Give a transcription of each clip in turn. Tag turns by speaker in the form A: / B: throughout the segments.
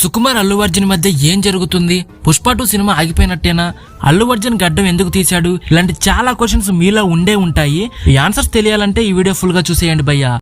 A: సుకుమార్ అల్లు అర్జున్ మధ్య ఏం జరుగుతుంది? పుష్ప 2 సినిమా ఆగిపోయినట్టేనా? అల్లు అర్జున్ గడ్డం ఎందుకు తీశాడు? ఇలాంటి చాలా క్వశ్చన్స్ మీలో ఉండే ఉంటాయి. ఈ ఆన్సర్స్ తెలియాలంటే ఈ వీడియో ఫుల్ గా చూసేయండి భయ్యా.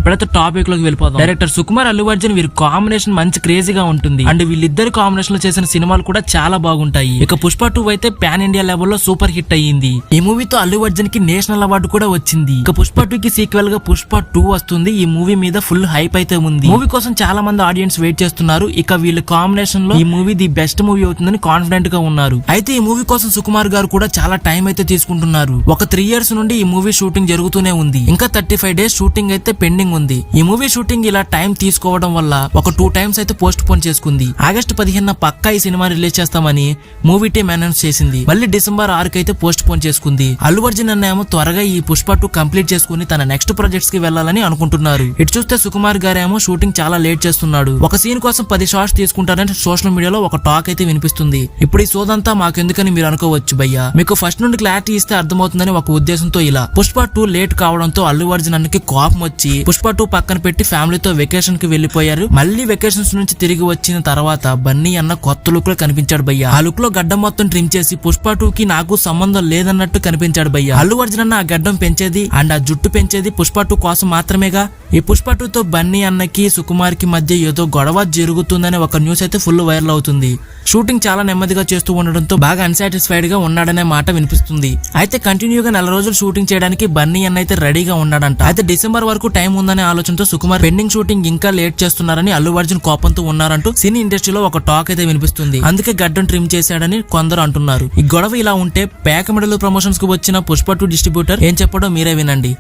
A: ఇప్పుడైతే టాపిక్ లోకి వెళ్ళిపోదాం. డైరెక్టర్ సుకుమార్ అల్లు అర్జున్ వీరి కాంబినేషన్ మంచి క్రేజీగా ఉంటుంది. అండ్ వీళ్ళిద్దరు కాంబినేషన్ లో చేసిన సినిమాలు కూడా చాలా బాగుంటాయి. ఇక పుష్ప 2 అయితే పాన్ ఇండియా లెవెల్ లో సూపర్ హిట్ అయ్యింది. ఈ మూవీతో అల్లు అర్జున్ కి నేషనల్ అవార్డు కూడా వచ్చింది. ఇక పుష్ప 2 కి సీక్వెల్ గా పుష్ప 2 వస్తుంది. ఈ మూవీ మీద ఫుల్ హైప్ అయితే ఉంది. మూవీ కోసం చాలా మంది ఆడియన్స్ వెయిట్ చేస్తున్నారు. ఇక వీళ్ళ కాంబినేషన్ లో ఈ మూవీ ది బెస్ట్ మూవీ అవుతుందని కాన్ఫిడెంట్ గా ఉన్నారు. అయితే ఈ మూవీ కోసం సుకుమార్ గారు కూడా చాలా టైం అయితే తీసుకుంటున్నారు. ఒక 3 years నుండి ఈ మూవీ షూటింగ్ జరుగుతూనే ఉంది. ఇంకా 35 days షూటింగ్ అయితే పెండింగ్ ఉంది. ఈ మూవీ షూటింగ్ ఇలా టైం తీసుకోవడం వల్ల ఒక 2 times అయితే పోస్ట్ పోన్ చేసుకుంది. ఆగస్టు 15 పక్కా ఈ సినిమా రిలీజ్ చేస్తామని మూవీ టీం అనౌన్స్ చేసింది. మళ్ళీ డిసెంబర్ 6 అయితే పోస్ట్ పోన్ చేసుకుంది. అల్లు అర్జున్ అన్నేమో త్వరగా ఈ పుష్ప 2 కంప్లీట్ చేసుకుని తన నెక్స్ట్ ప్రాజెక్ట్స్ కి వెళ్లాలని అనుకుంటున్నారు. ఇటు చూస్తే సుకుమార్ గారేమో షూటింగ్ చాలా లేట్ చేస్తున్నాడు. ఒక సీన్ కోసం 10 shots తీసుకుంటారని సోషల్ మీడియాలో ఒక టాక్ అయితే వినిపిస్తుంది. ఇప్పుడు ఈ సోదంతా మాకెందుకని మీరు అనుకోవచ్చు భయ్యా. మీకు ఫస్ట్ నుండి క్లారిటీ ఇస్తే అర్థమవుతుందని ఒక ఉద్దేశంతో ఇలా పుష్ప 2 లేట్ కావడంతో అల్లు అర్జున్ అన్నకి కోపం వచ్చి పుష్ప 2 పక్కన పెట్టి ఫ్యామిలీతో వెకేషన్ కి వెళ్లిపోయారు. మళ్ళీ వెకేషన్స్ నుంచి తిరిగి వచ్చిన తర్వాత బన్నీ అన్న కొత్త లుక్ లో కనిపించాడు భయ్యా. ఆ లుక్ లో గడ్డం మొత్తం ట్రిమ్ చేసి పుష్ప 2 కి నాకు సంబంధం లేదన్నట్టు కనిపించాడు భయ్యా. అల్లు అర్జున్ అన్న ఆ గడ్డం పెంచేది అండ్ ఆ జుట్టు పెంచేది పుష్ప 2 కోసం మాత్రమేగా. ఈ పుష్ప 2 తో బన్నీ అన్నకి సుకుమార్ కి మధ్య ఏదో గొడవ జరుగుతుందనే ఒక న్యూస్ అయితే ఫుల్ వైరల్ అవుతుంది. షూటింగ్ చాలా నెమ్మదిగా చేస్తూ ఉండడంతో బాగా అన్సాటిస్ఫైడ్ గా ఉన్నాడనే మాట వినిపిస్తుంది. అయితే కంటిన్యూగా 4 రోజులు షూటింగ్ చేయడానికి బన్నీ అన్న అయితే రెడీగా ఉన్నాడంట. అయితే డిసెంబర్ వరకు టైం ఉందనే ఆలోచనతో సుకుమార్ పెండింగ్ షూటింగ్ ఇంకా లేట్ చేస్తున్నారని అల్లు అర్జున్ కోపంతో ఉన్నారంటూ సినీ ఇండస్ట్రీలో ఒక టాక్ అయితే వినిపిస్తుంది. అందుకే గడ్డం ట్రిమ్ చేశాడని కొందరు అంటున్నారు. ఈ గొడవ ఇలా ఉంటే పేకమెడలు ప్రమోషన్స్ కు వచ్చిన పుష్ప 2 డిస్ట్రిబ్యూటర్ ఏం చెప్పడో మీరే వినండి.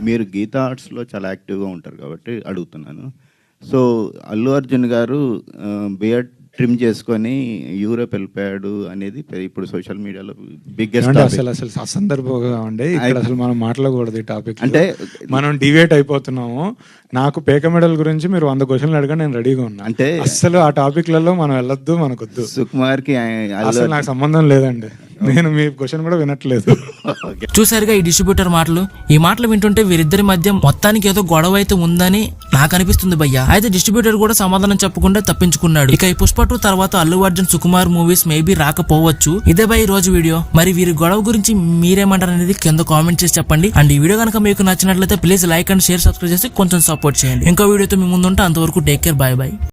B: మీరు గీతా ఆర్ట్స్ లో చాలా యాక్టివ్ గా ఉంటారు కాబట్టి అడుగుతున్నాను. సో అల్లు అర్జున్ గారు బియర్డ్ ట్రిమ్ చేసుకొని యూరోప్ వెళ్ళిపోయాడు అనేది ఇప్పుడు సోషల్ మీడియాలో బిగ్గెస్ట్
C: అసలు అసందర్భంగా ఉండే ఇక్కడ అసలు మనం మాట్లాడకూడదు ఈ టాపిక్. అంటే మనం డివేట్ అయిపోతున్నాము. నాకు పేక మెడల్ గురించి మీరు 100 క్వశ్చన్లు అడగా నేను రెడీగా ఉన్నా. అంటే అసలు ఆ టాపిక్లలో మనం వెళ్ళొద్దు, మనకొద్దు.
B: సుకుమార్ కి
C: అసలు నాకు సంబంధం లేదండి. నేను మీ క్వశ్చన్ కూడా వినట్లేదు.
A: చూసారుగా ఈ డిస్ట్రిబ్యూటర్ మాటలు. ఈ మాటలు వింటుంటే వీరిద్దరి మధ్య మొత్తానికి ఏదో గొడవ అయితే ఉందని నాకు అనిపిస్తుంది భయ్యా. అయితే డిస్ట్రిబ్యూటర్ కూడా సమాధానం చెప్పకుండా తప్పించుకున్నాడు. ఇక ఈ పుష్ప 2 తర్వాత అల్లు అర్జున్ సుకుమార్ మూవీస్ మేబీ రాకపోవచ్చు. ఇదే బై ఈ రోజు వీడియో. మరి వీరి గొడవ గురించి మీరేమంటారు అనేది కింద కామెంట్ చేసి చెప్పండి. అండ్ ఈ వీడియో కనుక మీకు నచ్చినట్లయితే please like and share, subscribe చేసి కొంచెం సపోర్ట్ చేయండి. ఇంకో వీడియోతో మీ ముందుంటే అంతవరకు టేక్ కేర్, బై బై.